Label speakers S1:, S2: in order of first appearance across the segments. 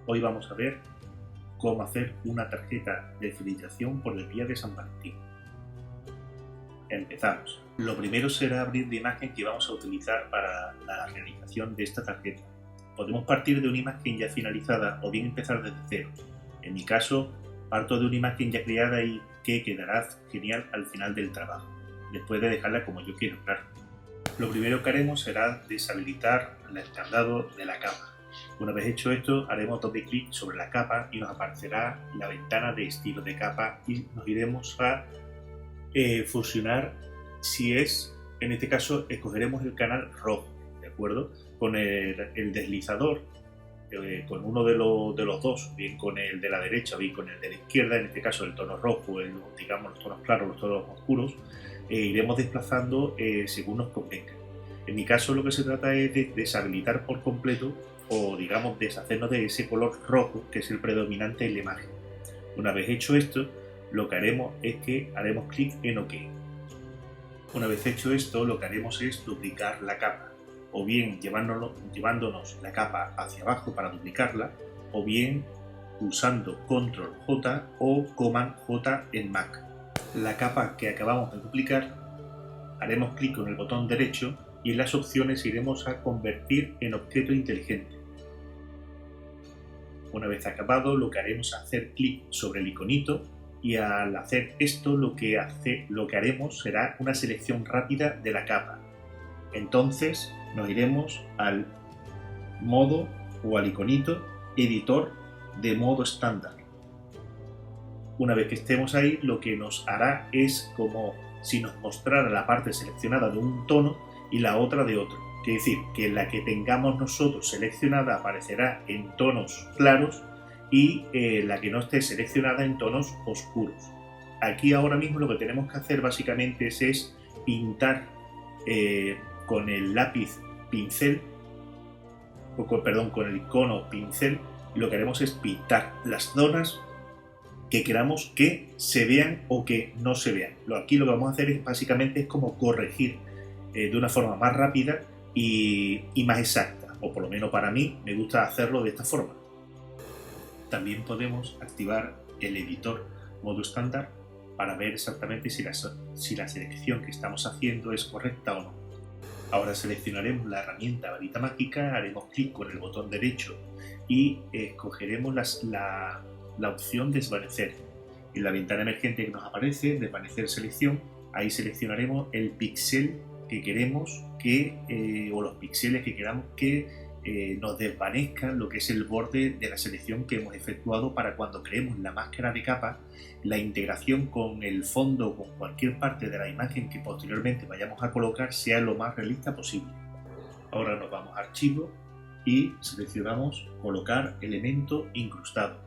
S1: Hoy vamos a ver cómo hacer una tarjeta de felicitación por el día de San Valentín. Empezamos. Lo primero será abrir la imagen que vamos a utilizar para la realización de esta tarjeta. Podemos partir de una imagen ya finalizada o bien empezar desde cero. En mi caso, parto de una imagen ya creada y que quedará genial al final del trabajo, después de dejarla como yo quiero, claro. Lo primero que haremos será deshabilitar el candado de la capa. Una vez hecho esto, haremos doble clic sobre la capa y nos aparecerá la ventana de estilo de capa y nos iremos a fusionar. Si es, en este caso, escogeremos el canal rojo, ¿de acuerdo? Con el deslizador, con uno de los dos, bien con el de la derecha o bien con el de la izquierda, en este caso el tono rojo, digamos los tonos claros, los tonos oscuros, iremos desplazando según nos convenga. En mi caso lo que se trata es de deshabilitar por completo o digamos deshacernos de ese color rojo que es el predominante en la imagen. Una vez hecho esto, lo que haremos es que haremos clic en OK. Una vez hecho esto, lo que haremos es duplicar la capa, o bien llevándonos la capa hacia abajo para duplicarla, o bien pulsando Control J o Command J en Mac. La capa que acabamos de duplicar, haremos clic con el botón derecho y en las opciones iremos a convertir en objeto inteligente. Una vez acabado, lo que haremos es hacer clic sobre el iconito y al hacer esto lo que haremos será una selección rápida de la capa. Entonces nos iremos al modo o al iconito editor de modo estándar. Una vez que estemos ahí, lo que nos hará es como si nos mostrara la parte seleccionada de un tono y la otra de otro. Quiere decir que la que tengamos nosotros seleccionada aparecerá en tonos claros y la que no esté seleccionada en tonos oscuros. Aquí ahora mismo lo que tenemos que hacer básicamente es pintar con el lápiz pincel, con el icono pincel, lo que haremos es pintar las zonas que queramos que se vean o que no se vean. Aquí lo que vamos a hacer es básicamente es como corregir de una forma más rápida y más exacta, o por lo menos para mí me gusta hacerlo de esta forma. También podemos activar el editor modo estándar para ver exactamente si la selección que estamos haciendo es correcta o no. Ahora seleccionaremos la herramienta varita mágica, haremos clic con el botón derecho y escogeremos la opción desvanecer. En la ventana emergente que nos aparece, desvanecer selección, ahí seleccionaremos el píxel que queremos o los píxeles que queramos que nos desvanezcan lo que es el borde de la selección que hemos efectuado para cuando creemos la máscara de capa, la integración con el fondo o con cualquier parte de la imagen que posteriormente vayamos a colocar sea lo más realista posible. Ahora nos vamos a archivo y seleccionamos colocar elemento incrustado.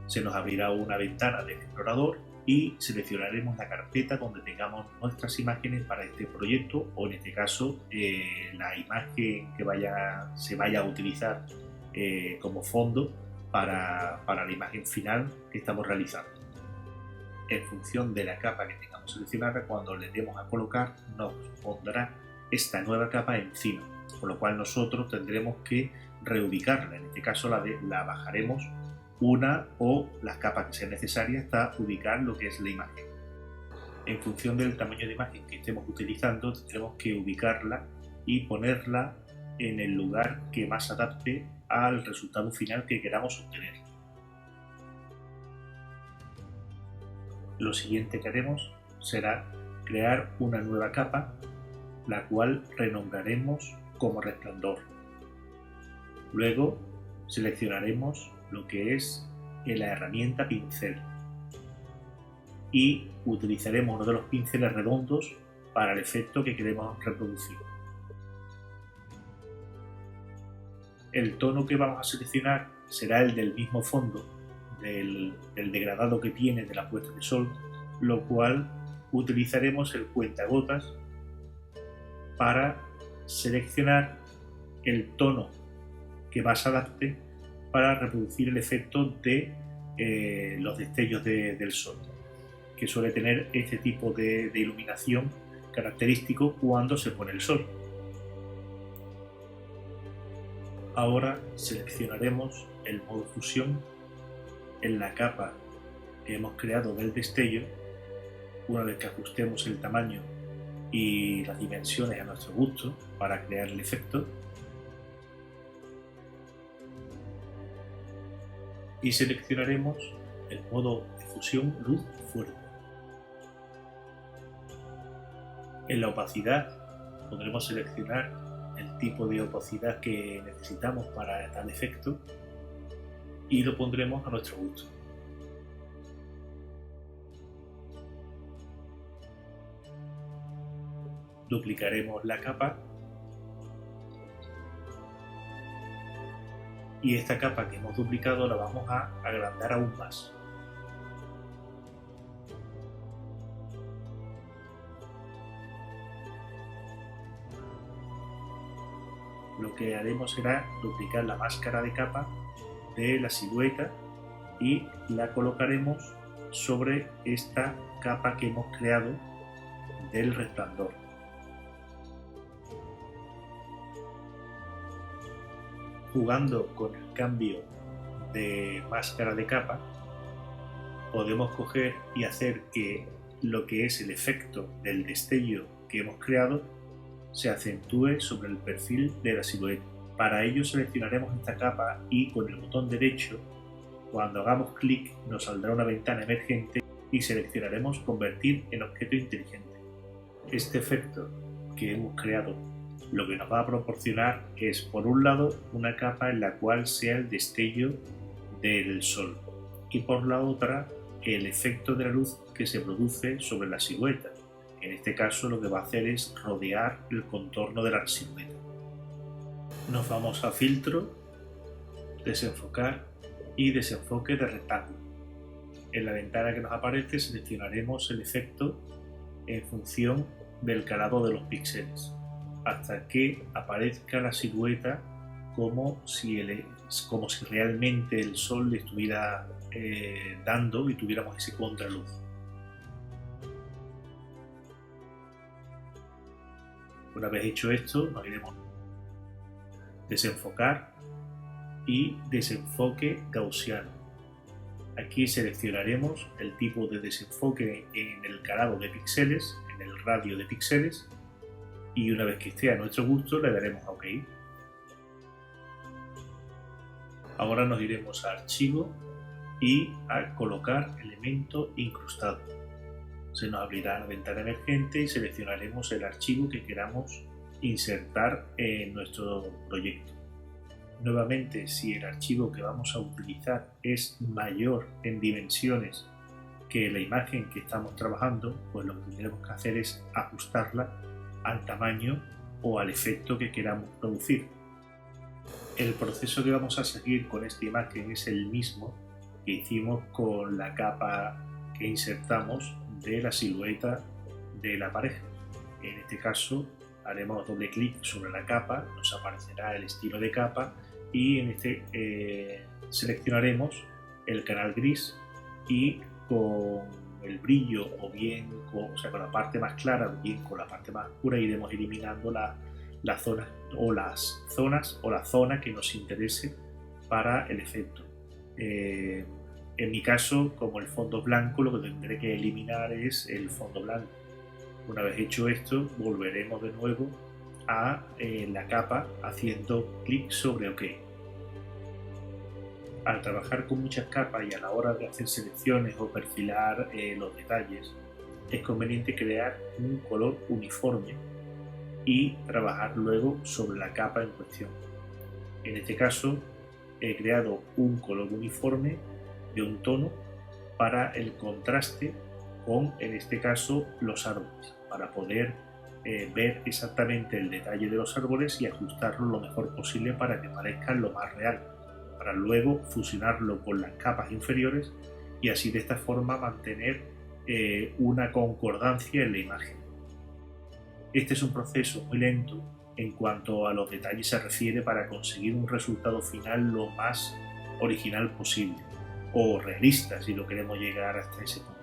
S1: Se nos abrirá una ventana del explorador y seleccionaremos la carpeta donde tengamos nuestras imágenes para este proyecto o en este caso la imagen que se vaya a utilizar como fondo para la imagen final que estamos realizando. En función de la capa que tengamos seleccionada, cuando le demos a colocar nos pondrá esta nueva capa encima, por lo cual nosotros tendremos que reubicarla. En este caso la bajaremos una o las capas que sean necesarias hasta ubicar lo que es la imagen. En función del tamaño de imagen que estemos utilizando, tendremos que ubicarla y ponerla en el lugar que más adapte al resultado final que queramos obtener. Lo siguiente que haremos será crear una nueva capa, la cual renombraremos como resplandor. Luego seleccionaremos lo que es la herramienta pincel y utilizaremos uno de los pinceles redondos para el efecto que queremos reproducir. El tono que vamos a seleccionar será el del mismo fondo del degradado que tiene de la puesta de sol, lo cual utilizaremos el cuentagotas para seleccionar el tono que más adapte para reproducir el efecto de los destellos del sol, que suele tener este tipo de iluminación característico cuando se pone el sol. Ahora seleccionaremos el modo fusión en la capa que hemos creado del destello. Una vez que ajustemos el tamaño y las dimensiones a nuestro gusto para crear el efecto, y seleccionaremos el modo de fusión luz fuerte. En la opacidad podremos seleccionar el tipo de opacidad que necesitamos para tal efecto y lo pondremos a nuestro gusto. Duplicaremos la capa y esta capa que hemos duplicado la vamos a agrandar aún más. Lo que haremos será duplicar la máscara de capa de la silueta y la colocaremos sobre esta capa que hemos creado del resplandor. Jugando con el cambio de máscara de capa, podemos coger y hacer que lo que es el efecto del destello que hemos creado se acentúe sobre el perfil de la silueta. Para ello seleccionaremos esta capa y con el botón derecho, cuando hagamos clic, nos saldrá una ventana emergente y seleccionaremos convertir en objeto inteligente. Este efecto que hemos creado lo que nos va a proporcionar es, por un lado, una capa en la cual sea el destello del sol y por la otra el efecto de la luz que se produce sobre la silueta. En este caso lo que va a hacer es rodear el contorno de la silueta. Nos vamos a filtro, desenfocar y desenfoque de rectángulo. En la ventana que nos aparece seleccionaremos el efecto en función del calado de los píxeles, hasta que aparezca la silueta como si realmente el sol le estuviera dando y tuviéramos ese contraluz. Una vez hecho esto, nos iremos a desenfocar y desenfoque gaussiano. Aquí seleccionaremos el tipo de desenfoque en el calado de píxeles, en el radio de píxeles, y una vez que esté a nuestro gusto le daremos a OK. Ahora nos iremos a Archivo y a Colocar elemento incrustado. Se nos abrirá la ventana emergente y seleccionaremos el archivo que queramos insertar en nuestro proyecto. Nuevamente, si el archivo que vamos a utilizar es mayor en dimensiones que la imagen que estamos trabajando, pues lo que tendremos que hacer es ajustarla al tamaño o al efecto que queramos producir. El proceso que vamos a seguir con esta imagen es el mismo que hicimos con la capa que insertamos de la silueta de la pareja. En este caso haremos doble clic sobre la capa, nos aparecerá el estilo de capa y en seleccionaremos el canal gris y con el brillo o bien con la parte más clara o bien con la parte más oscura iremos eliminando las zonas o la zona que nos interese para el efecto. En mi caso, como el fondo blanco, lo que tendré que eliminar es el fondo blanco. Una vez hecho esto, volveremos de nuevo a la capa haciendo clic sobre OK. Al trabajar con muchas capas y a la hora de hacer selecciones o perfilar los detalles, es conveniente crear un color uniforme y trabajar luego sobre la capa en cuestión. En este caso, he creado un color uniforme de un tono para el contraste con, en este caso, los árboles, para poder ver exactamente el detalle de los árboles y ajustarlo lo mejor posible para que parezca lo más real, para luego fusionarlo con las capas inferiores y así de esta forma mantener una concordancia en la imagen. Este es un proceso muy lento en cuanto a los detalles se refiere para conseguir un resultado final lo más original posible o realista si lo queremos llegar hasta ese punto.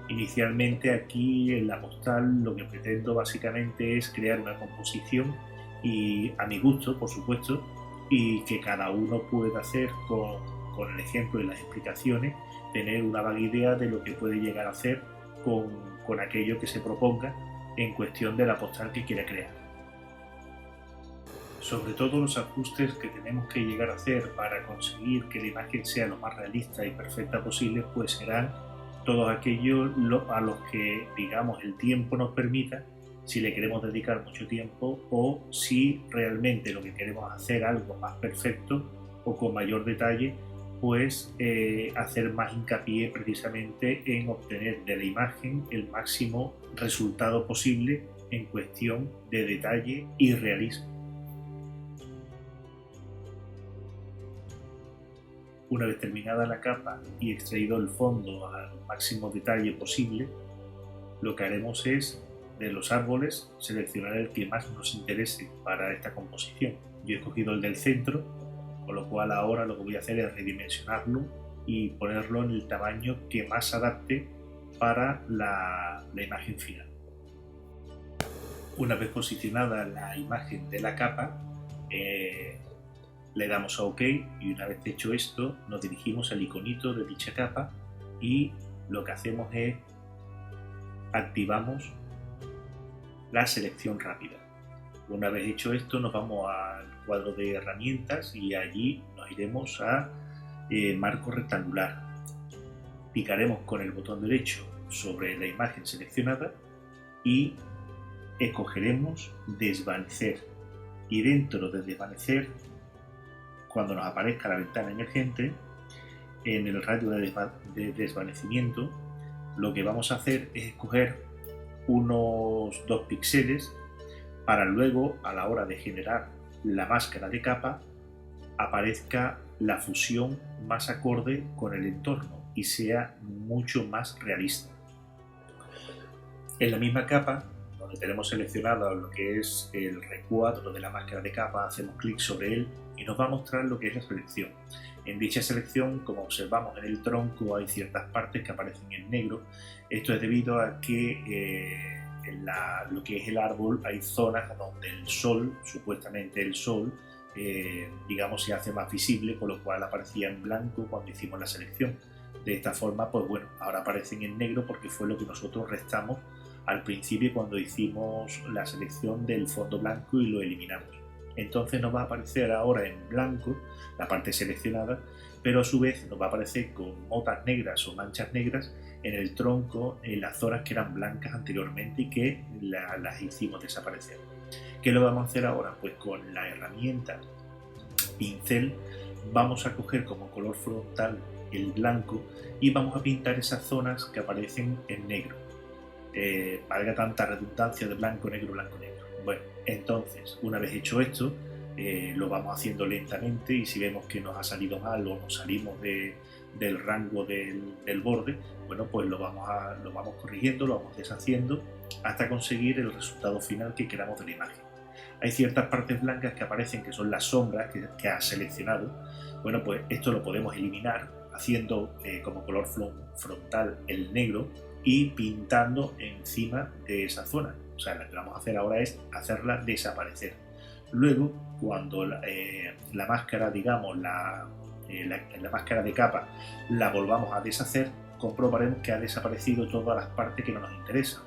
S1: Inicialmente aquí en la postal lo que pretendo básicamente es crear una composición y a mi gusto, por supuesto, y que cada uno pueda hacer con el ejemplo y las explicaciones, tener una vaga idea de lo que puede llegar a hacer con aquello que se proponga en cuestión de la postal que quiera crear. Sobre todo los ajustes que tenemos que llegar a hacer para conseguir que la imagen sea lo más realista y perfecta posible, pues serán todos aquellos a los que, digamos, el tiempo nos permita, si le queremos dedicar mucho tiempo o si realmente lo que queremos hacer algo más perfecto o con mayor detalle, pues hacer más hincapié precisamente en obtener de la imagen el máximo resultado posible en cuestión de detalle y realismo. Una vez terminada la capa y extraído el fondo al máximo detalle posible, lo que haremos es, de los árboles, seleccionar el que más nos interese para esta composición. Yo he escogido el del centro, con lo cual ahora lo que voy a hacer es redimensionarlo y ponerlo en el tamaño que más adapte para la imagen final. Una vez posicionada la imagen de la capa, le damos a OK y una vez hecho esto nos dirigimos al iconito de dicha capa y lo que hacemos es activamos la selección rápida. Una vez hecho esto nos vamos al cuadro de herramientas y allí nos iremos a marco rectangular. Picaremos con el botón derecho sobre la imagen seleccionada y escogeremos desvanecer, y dentro de desvanecer, cuando nos aparezca la ventana emergente, en el radio de desvanecimiento, lo que vamos a hacer es escoger unos 2 píxeles para luego, a la hora de generar la máscara de capa, aparezca la fusión más acorde con el entorno y sea mucho más realista. En la misma capa, donde tenemos seleccionado lo que es el recuadro de la máscara de capa, hacemos clic sobre él y nos va a mostrar lo que es la selección. En dicha selección, como observamos en el tronco, hay ciertas partes que aparecen en negro. Esto es debido a que en lo que es el árbol hay zonas donde el sol, supuestamente el sol, digamos, se hace más visible, con lo cual aparecía en blanco cuando hicimos la selección. De esta forma, pues bueno, ahora aparecen en negro porque fue lo que nosotros restamos al principio cuando hicimos la selección del fondo blanco y lo eliminamos. Entonces nos va a aparecer ahora en blanco la parte seleccionada, pero a su vez nos va a aparecer con motas negras o manchas negras en el tronco, en las zonas que eran blancas anteriormente y que las hicimos desaparecer. ¿Qué lo vamos a hacer ahora? Pues con la herramienta pincel vamos a coger como color frontal el blanco y vamos a pintar esas zonas que aparecen en negro. Valga tanta redundancia de blanco, negro, blanco, negro. Bueno, entonces, una vez hecho esto, lo vamos haciendo lentamente y si vemos que nos ha salido mal o nos salimos del rango del borde, bueno, pues lo vamos corrigiendo, lo vamos deshaciendo hasta conseguir el resultado final que queramos de la imagen. Hay ciertas partes blancas que aparecen que son las sombras que has seleccionado. Bueno, pues esto lo podemos eliminar haciendo como color frontal el negro y pintando encima de esa zona. O sea, lo que vamos a hacer ahora es hacerla desaparecer. Luego, cuando la máscara, digamos, la máscara de capa, la volvamos a deshacer, comprobaremos que ha desaparecido todas las partes que no nos interesan.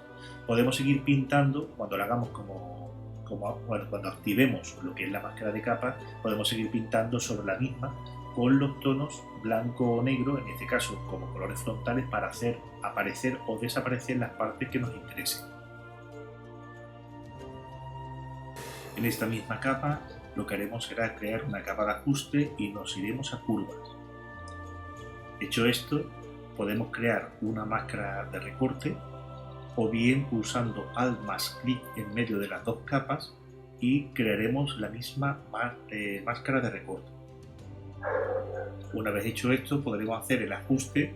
S1: Podemos seguir pintando cuando lo hagamos cuando activemos lo que es la máscara de capa, podemos seguir pintando sobre la misma con los tonos blanco o negro, en este caso como colores frontales, para hacer aparecer o desaparecer las partes que nos interesen. En esta misma capa lo que haremos será crear una capa de ajuste y nos iremos a curvas. Hecho esto, podemos crear una máscara de recorte o bien pulsando Alt más clic en medio de las dos capas y crearemos la misma máscara de recorte. Una vez hecho esto, podremos hacer el ajuste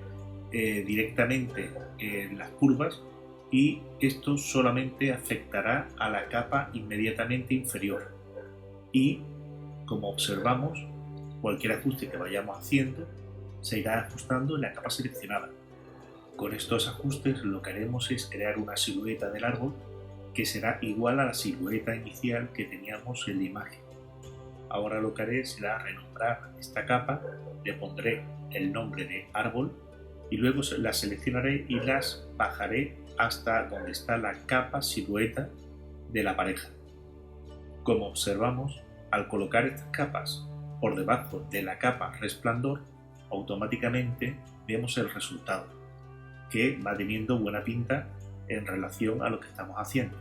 S1: directamente en las curvas y esto solamente afectará a la capa inmediatamente inferior. Y, como observamos, cualquier ajuste que vayamos haciendo se irá ajustando en la capa seleccionada. Con estos ajustes lo que haremos es crear una silueta del árbol que será igual a la silueta inicial que teníamos en la imagen. Ahora lo que haré será renombrar esta capa, le pondré el nombre de árbol y luego las seleccionaré y las bajaré hasta donde está la capa silueta de la pareja. Como observamos, al colocar estas capas por debajo de la capa resplandor, automáticamente vemos el resultado, que va teniendo buena pinta en relación a lo que estamos haciendo.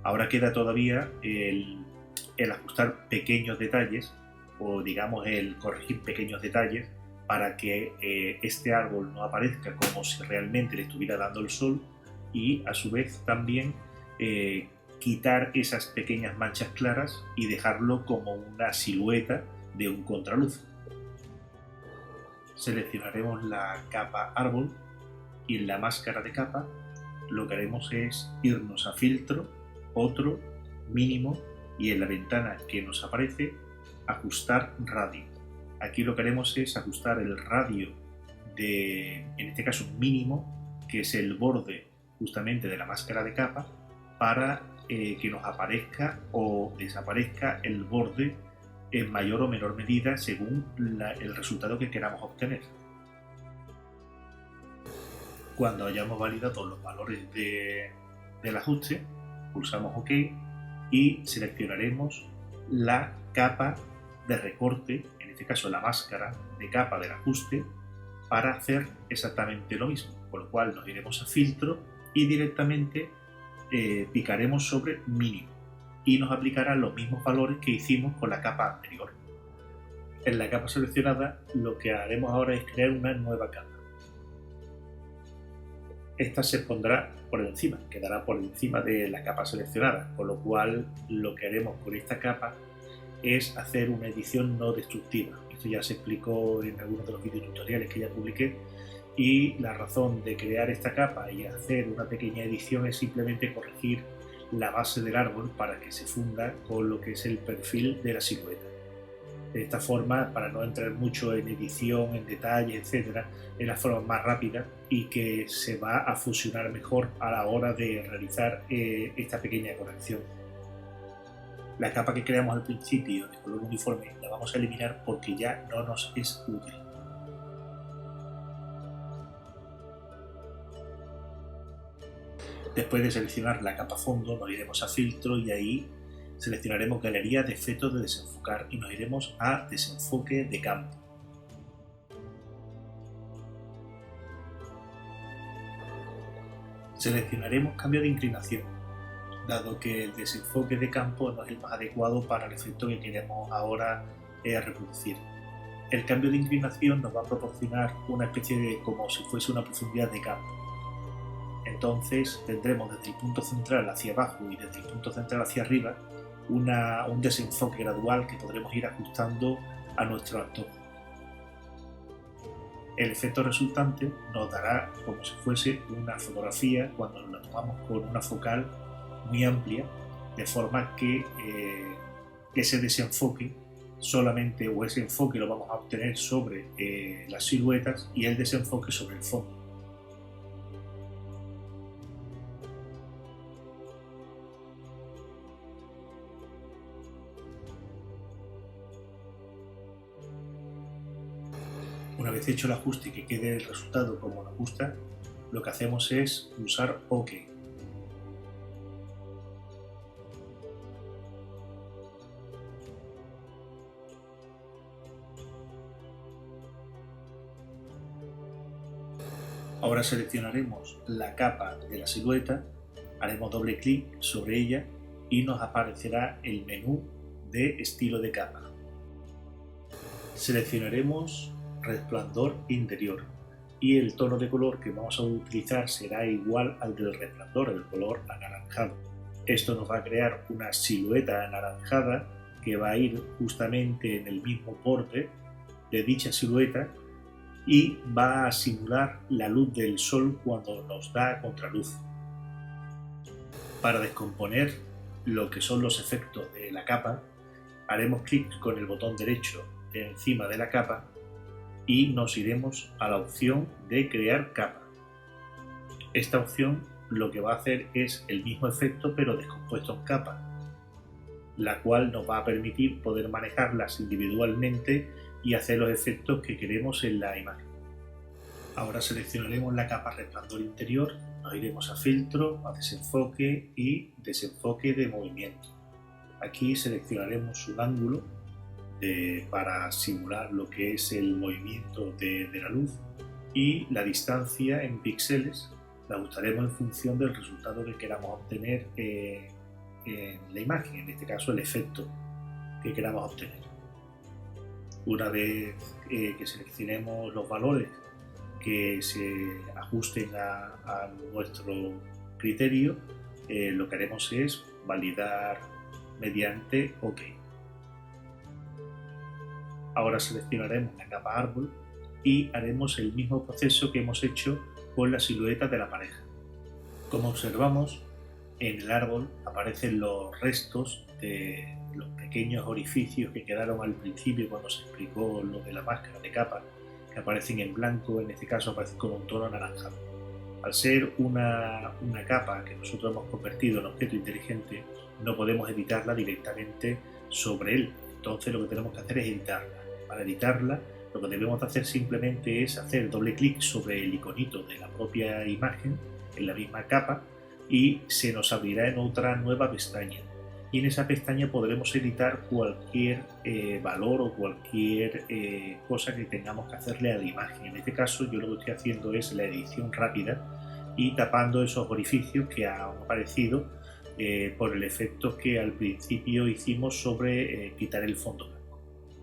S1: Ahora queda todavía el ajustar pequeños detalles, o digamos el corregir pequeños detalles, para que este árbol no aparezca como si realmente le estuviera dando el sol, y a su vez también quitar esas pequeñas manchas claras y dejarlo como una silueta de un contraluz. Seleccionaremos la capa árbol y en la máscara de capa lo que haremos es irnos a filtro, otro, mínimo, y en la ventana que nos aparece ajustar radio. Aquí lo que haremos es ajustar el radio de, en este caso mínimo, que es el borde justamente de la máscara de capa, para que nos aparezca o desaparezca el borde en mayor o menor medida según el resultado que queramos obtener. Cuando hayamos validado los valores del ajuste, pulsamos OK y seleccionaremos la capa de recorte, en este caso la máscara de capa del ajuste, para hacer exactamente lo mismo, con lo cual nos iremos a filtro y directamente picaremos sobre mínimo y nos aplicará los mismos valores que hicimos con la capa anterior. En la capa seleccionada lo que haremos ahora es crear una nueva capa. Esta se pondrá por encima, quedará por encima de la capa seleccionada, con lo cual lo que haremos con esta capa es hacer una edición no destructiva. Esto ya se explicó en algunos de los videotutoriales que ya publiqué, y la razón de crear esta capa y hacer una pequeña edición es simplemente corregir la base del árbol para que se funda con lo que es el perfil de la silueta. De esta forma, para no entrar mucho en edición, en detalles, etc., es la forma más rápida y que se va a fusionar mejor a la hora de realizar esta pequeña corrección. La capa que creamos al principio de color uniforme la vamos a eliminar porque ya no nos es útil. Después de seleccionar la capa fondo, nos iremos a filtro y ahí seleccionaremos galería de efectos de desenfocar y nos iremos a desenfoque de campo. Seleccionaremos cambio de inclinación, dado que el desenfoque de campo no es el más adecuado para el efecto que queremos ahora reproducir. El cambio de inclinación nos va a proporcionar una especie de como si fuese una profundidad de campo. Entonces tendremos desde el punto central hacia abajo y desde el punto central hacia arriba un desenfoque gradual que podremos ir ajustando a nuestro antojo. El efecto resultante nos dará como si fuese una fotografía cuando la tomamos con una focal muy amplia, de forma que ese desenfoque solamente, o ese enfoque lo vamos a obtener sobre las siluetas y el desenfoque sobre el fondo. Una vez hecho el ajuste y que quede el resultado como nos gusta, lo que hacemos es pulsar OK. Ahora seleccionaremos la capa de la silueta, haremos doble clic sobre ella y nos aparecerá el menú de estilo de capa. Seleccionaremos resplandor interior y el tono de color que vamos a utilizar será igual al del resplandor, el color anaranjado. Esto nos va a crear una silueta anaranjada que va a ir justamente en el mismo borde de dicha silueta y va a simular la luz del sol cuando nos da contraluz. Para descomponer lo que son los efectos de la capa, haremos clic con el botón derecho encima de la capa y nos iremos a la opción de crear capa. Esta opción lo que va a hacer es el mismo efecto pero descompuesto en capa. la cual nos va a permitir poder manejarlas individualmente y hacer los efectos que queremos en la imagen. Ahora seleccionaremos la capa resplandor interior, nos iremos a filtro, a desenfoque y desenfoque de movimiento. Aquí seleccionaremos un ángulo para simular lo que es el movimiento de la luz y la distancia en píxeles la ajustaremos en función del resultado que queramos obtener en la imagen, en este caso el efecto que queramos obtener. Una vez que seleccionemos los valores que se ajusten a nuestro criterio, lo que haremos es validar mediante OK. Ahora seleccionaremos la capa árbol y haremos el mismo proceso que hemos hecho con la silueta de la pareja. Como observamos, en el árbol aparecen los restos de los pequeños orificios que quedaron al principio cuando se explicó lo de la máscara de capa, que aparecen en blanco, en este caso aparecen con un tono anaranjado. Al ser una capa que nosotros hemos convertido en objeto inteligente, no podemos editarla directamente sobre él. Entonces lo que tenemos que hacer es editarla. Para editarla, lo que debemos hacer simplemente es hacer doble clic sobre el iconito de la propia imagen en la misma capa y se nos abrirá en otra nueva pestaña. Y en esa pestaña podremos editar cualquier valor o cualquier cosa que tengamos que hacerle a la imagen. En este caso yo lo que estoy haciendo es la edición rápida y tapando esos orificios que han aparecido por el efecto que al principio hicimos sobre quitar el fondo blanco.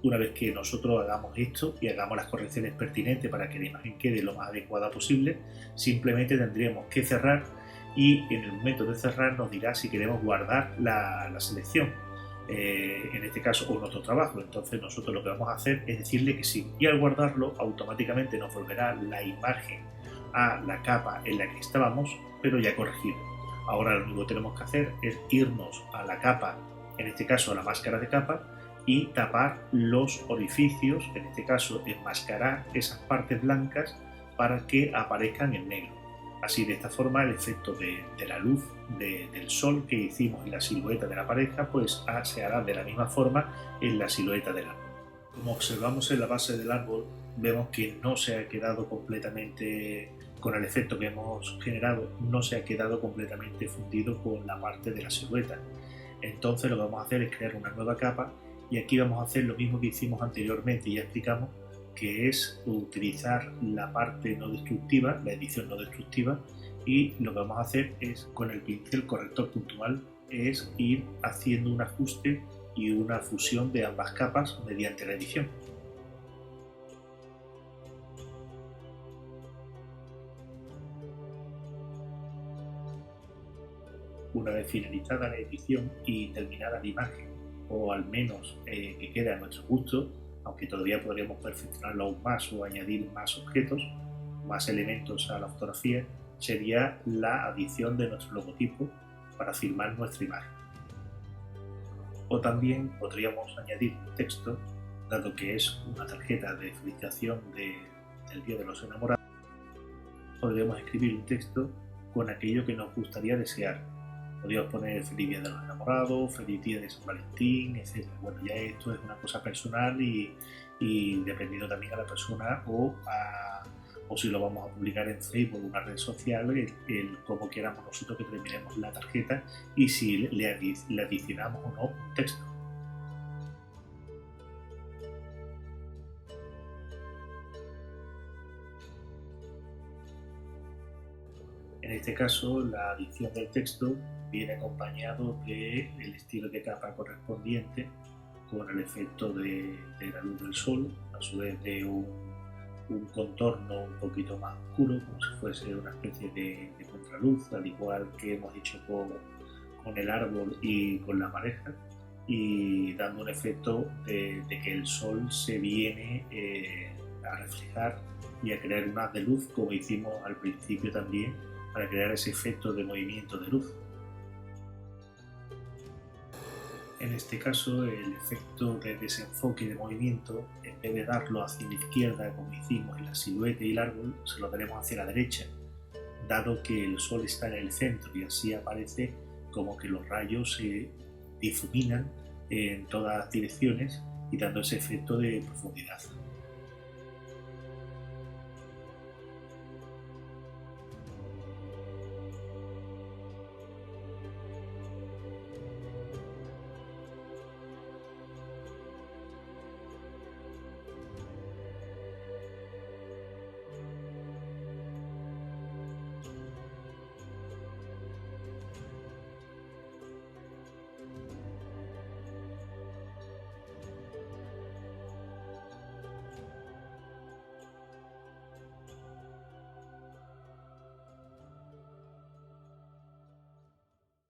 S1: Una vez que nosotros hagamos esto y hagamos las correcciones pertinentes para que la imagen quede lo más adecuada posible, simplemente tendríamos que cerrar y en el momento de cerrar nos dirá si queremos guardar la selección, en este caso, o nuestro trabajo. Entonces nosotros lo que vamos a hacer es decirle que sí, y al guardarlo automáticamente nos volverá la imagen a la capa en la que estábamos, pero ya corregido. Ahora lo único que tenemos que hacer es irnos a la capa, en este caso a la máscara de capa, y tapar los orificios, en este caso enmascarar esas partes blancas para que aparezcan en negro. Así, de esta forma, el efecto de la luz del sol que hicimos en la silueta de la pareja pues se hará de la misma forma en la silueta del árbol. Como observamos en la base del árbol, vemos que no se ha quedado completamente, con el efecto que hemos generado, no se ha quedado completamente fundido con la parte de la silueta. Entonces lo que vamos a hacer es crear una nueva capa y aquí vamos a hacer lo mismo que hicimos anteriormente y ya explicamos, que es utilizar la parte no destructiva, la edición no destructiva, y lo que vamos a hacer es con el pincel corrector puntual es ir haciendo un ajuste y una fusión de ambas capas mediante la edición. Una vez finalizada la edición y terminada la imagen, o al menos que quede a nuestro gusto, aunque todavía podríamos perfeccionarlo aún más o añadir más objetos, más elementos a la fotografía, sería la adición de nuestro logotipo para firmar nuestra imagen. O también podríamos añadir un texto, dado que es una tarjeta de felicitación del Día de los Enamorados, podríamos escribir un texto con aquello que nos gustaría desear. Podríamos poner Feliz Día de los Enamorados, Feliz Día de San Valentín, etc. Bueno, ya esto es una cosa personal y dependiendo también a la persona o si lo vamos a publicar en Facebook o una red social, el cómo queramos nosotros que terminemos la tarjeta y si le adicionamos o no un texto. En este caso, la adición del texto viene acompañado del estilo de capa correspondiente con el efecto de la luz del sol, a su vez de un contorno un poquito más oscuro, como si fuese una especie de contraluz, al igual que hemos hecho con el árbol y con la pareja, y dando un efecto de que el sol se viene a reflejar y a crear un haz de luz, como hicimos al principio también, para crear ese efecto de movimiento de luz. En este caso, el efecto de desenfoque de movimiento, en vez de darlo hacia la izquierda como hicimos en la silueta y el árbol, se lo daremos hacia la derecha, dado que el sol está en el centro y así aparece como que los rayos difuminan en todas direcciones y dando ese efecto de profundidad.